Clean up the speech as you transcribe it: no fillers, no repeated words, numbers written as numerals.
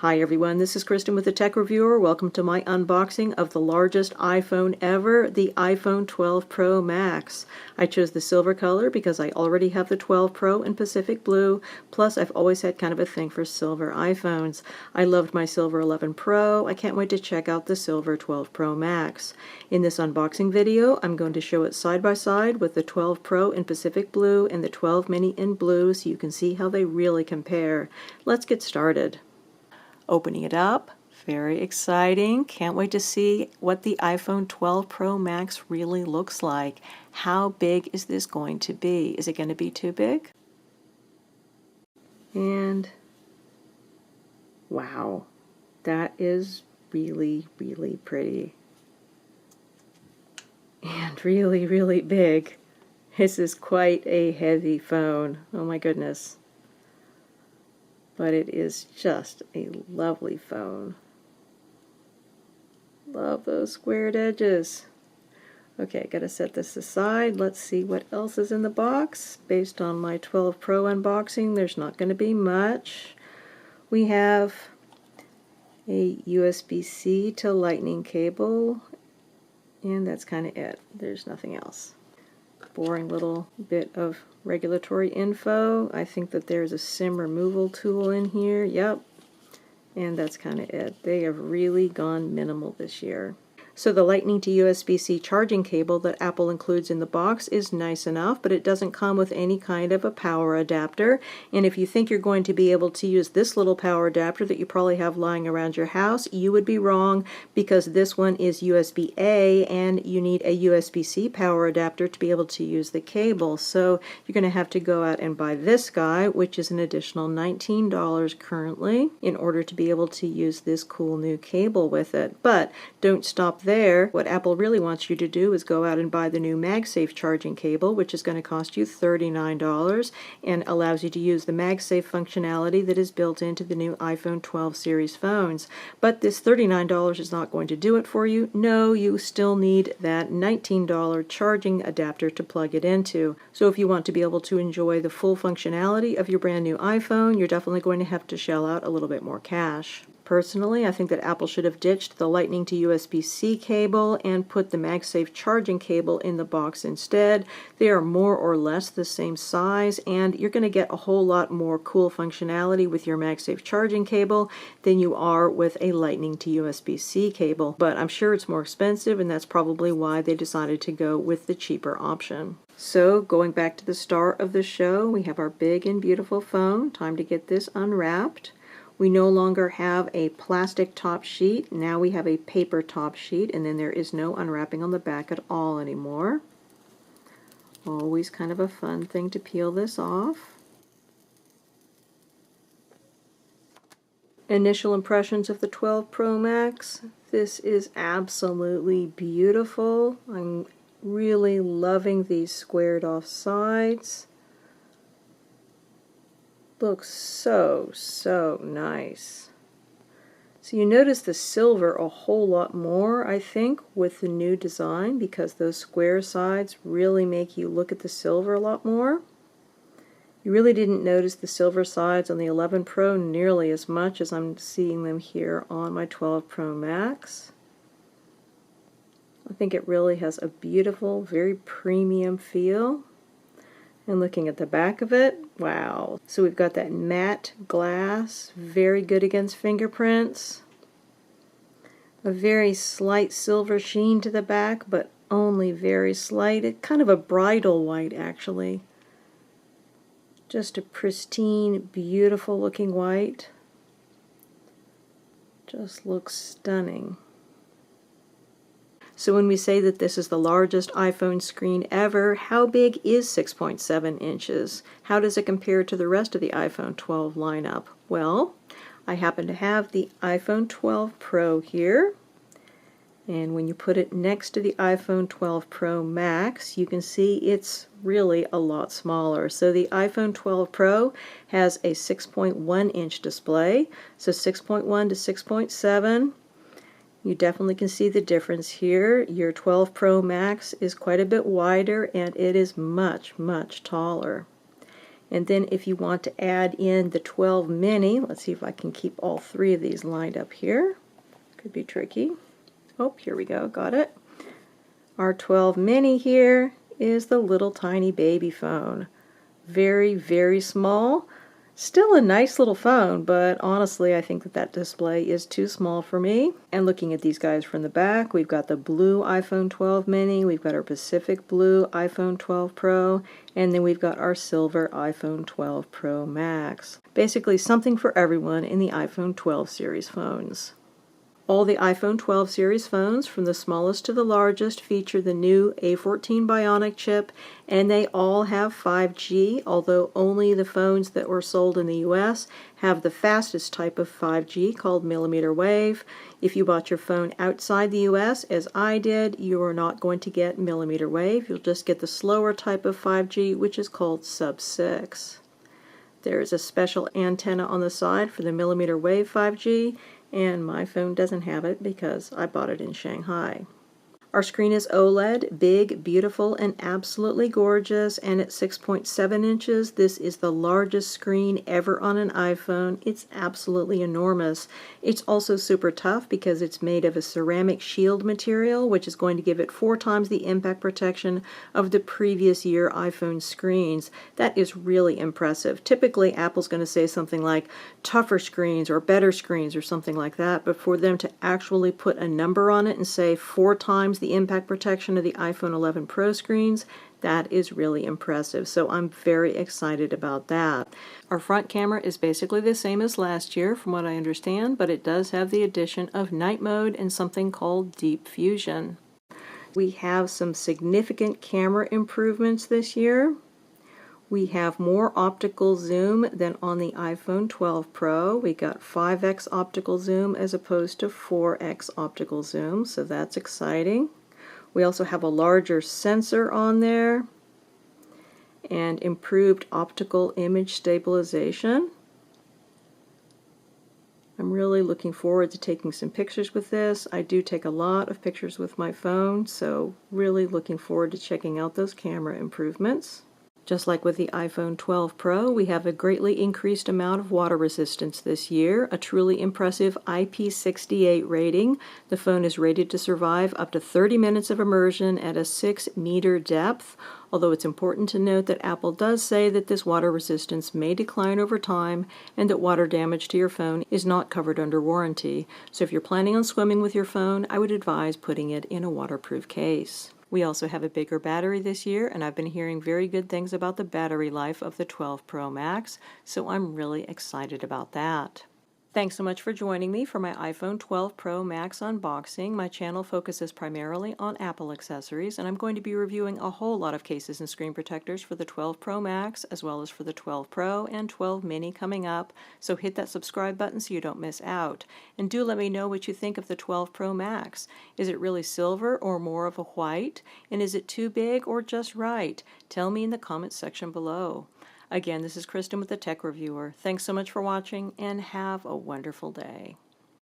Hi everyone, this is Kristen with the Tech Reviewer. Welcome to my unboxing of the largest iPhone ever, the iPhone 12 Pro Max. I chose the silver color because I already have the 12 Pro in Pacific Blue, plus I've always had kind of a thing for silver iPhones. I loved my silver 11 Pro. I can't wait to check out the silver 12 Pro Max. In this unboxing video, I'm going to show it side by side with the 12 Pro in Pacific Blue and the 12 Mini in Blue so you can see how they really compare. Let's get started. Opening it up, very exciting. Can't wait to see what the iPhone 12 Pro Max really looks like. How big is this going to be? Is it going to be too big? And wow, that is really, really pretty. And really, really big. This is quite a heavy phone. Oh my goodness. But it is just a lovely phone. Love those squared edges. Okay, gotta set this aside. Let's see what else is in the box. Based on my 12 Pro unboxing, there's not going to be much. We have a USB-C to Lightning cable, and that's kind of it. There's nothing else. Boring little bit of regulatory info. I think that there's a SIM removal tool in here. Yep. And that's kind of it. They have really gone minimal this year. So the Lightning to USB-C charging cable that Apple includes in the box is nice enough, but it doesn't come with any kind of a power adapter. And if you think you're going to be able to use this little power adapter that you probably have lying around your house, you would be wrong, because this one is USB-A and you need a USB-C power adapter to be able to use the cable. So you're going to have to go out and buy this guy, which is an additional $19 currently, in order to be able to use this cool new cable with it. But don't stop there. What Apple really wants you to do is go out and buy the new MagSafe charging cable, which is going to cost you $39 and allows you to use the MagSafe functionality that is built into the new iPhone 12 series phones. But this $39 is not going to do it for you. No, you still need that $19 charging adapter to plug it into. So if you want to be able to enjoy the full functionality of your brand new iPhone, you're definitely going to have to shell out a little bit more cash. Personally, I think that Apple should have ditched the Lightning to USB-C cable and put the MagSafe charging cable in the box instead. They are more or less the same size, and you're going to get a whole lot more cool functionality with your MagSafe charging cable than you are with a Lightning to USB-C cable. But I'm sure it's more expensive, and that's probably why they decided to go with the cheaper option. So, going back to the start of the show, we have our big and beautiful phone. Time to get this unwrapped. We no longer have a plastic top sheet. Now we have a paper top sheet, and then there is no unwrapping on the back at all anymore. Always kind of a fun thing to peel this off. Initial impressions of the 12 Pro Max. This is absolutely beautiful. I'm really loving these squared off sides. Looks so nice. So you notice the silver a whole lot more, I think, with the new design, because those square sides really make you look at the silver a lot more. You really didn't notice the silver sides on the 11 Pro nearly as much as I'm seeing them here on my 12 Pro Max. I think it really has a beautiful, very premium feel. And looking at the back of it, wow. So we've got that matte glass, very good against fingerprints. A very slight silver sheen to the back, but only very slight. It's kind of a bridal white, actually. Just a pristine, beautiful looking white. Just looks stunning. So when we say that this is the largest iPhone screen ever, how big is 6.7 inches? How does it compare to the rest of the iPhone 12 lineup? Well, I happen to have the iPhone 12 Pro here, and when you put it next to the iPhone 12 Pro Max, you can see it's really a lot smaller. So the iPhone 12 Pro has a 6.1 inch display, so 6.1 to 6.7. You definitely can see the difference here. Your 12 Pro Max is quite a bit wider, and it is much taller. And then if you want to add in the 12 mini, let's see if I can keep all three of these lined up here. Could be tricky. Oh, here we go, got it. Our 12 mini here is the little tiny baby phone. Very, very small. Still a nice little phone, but honestly I think that that display is too small for me. And looking at these guys from the back, we've got the blue iPhone 12 mini, we've got our Pacific blue iPhone 12 Pro, and then we've got our silver iPhone 12 Pro Max. Basically something for everyone in the iPhone 12 series phones. All the iPhone 12 series phones, from the smallest to the largest, feature the new A14 Bionic chip, and they all have 5G, although only the phones that were sold in the US have the fastest type of 5G called millimeter wave. If you bought your phone outside the US, as I did, you are not going to get millimeter wave. You'll just get the slower type of 5G, which is called sub-6. There is a special antenna on the side for the millimeter wave 5G, and my phone doesn't have it because I bought it in Shanghai. Our screen is OLED, big, beautiful, and absolutely gorgeous, and at 6.7 inches, this is the largest screen ever on an iPhone. It's absolutely enormous. It's also super tough because it's made of a ceramic shield material, which is going to give it 4 times the impact protection of the previous year iPhone screens. That is really impressive. Typically, Apple's going to say something like tougher screens or better screens or something like that, but for them to actually put a number on it and say 4 times the impact protection of the iPhone 11 Pro screens, that is really impressive. So I'm very excited about that. Our front camera is basically the same as last year from what I understand, but it does have the addition of night mode and something called deep fusion. We have some significant camera improvements this year. We have more optical zoom than on the iPhone 12 Pro. We got 5x optical zoom as opposed to 4x optical zoom, so that's exciting. We also have a larger sensor on there and improved optical image stabilization. I'm really looking forward to taking some pictures with this. I do take a lot of pictures with my phone, so really looking forward to checking out those camera improvements. Just like with the iPhone 12 Pro, we have a greatly increased amount of water resistance this year, a truly impressive IP68 rating. The phone is rated to survive up to 30 minutes of immersion at a 6-meter depth, although it's important to note that Apple does say that this water resistance may decline over time and that water damage to your phone is not covered under warranty. So if you're planning on swimming with your phone, I would advise putting it in a waterproof case. We also have a bigger battery this year, and I've been hearing very good things about the battery life of the 12 Pro Max, so I'm really excited about that. Thanks so much for joining me for my iPhone 12 Pro Max unboxing. My channel focuses primarily on Apple accessories, and I'm going to be reviewing a whole lot of cases and screen protectors for the 12 Pro Max, as well as for the 12 Pro and 12 Mini coming up, so hit that subscribe button so you don't miss out. And do let me know what you think of the 12 Pro Max. Is it really silver or more of a white? And is it too big or just right? Tell me in the comments section below. Again, this is Kristen with the Tech Reviewer. Thanks so much for watching, and have a wonderful day.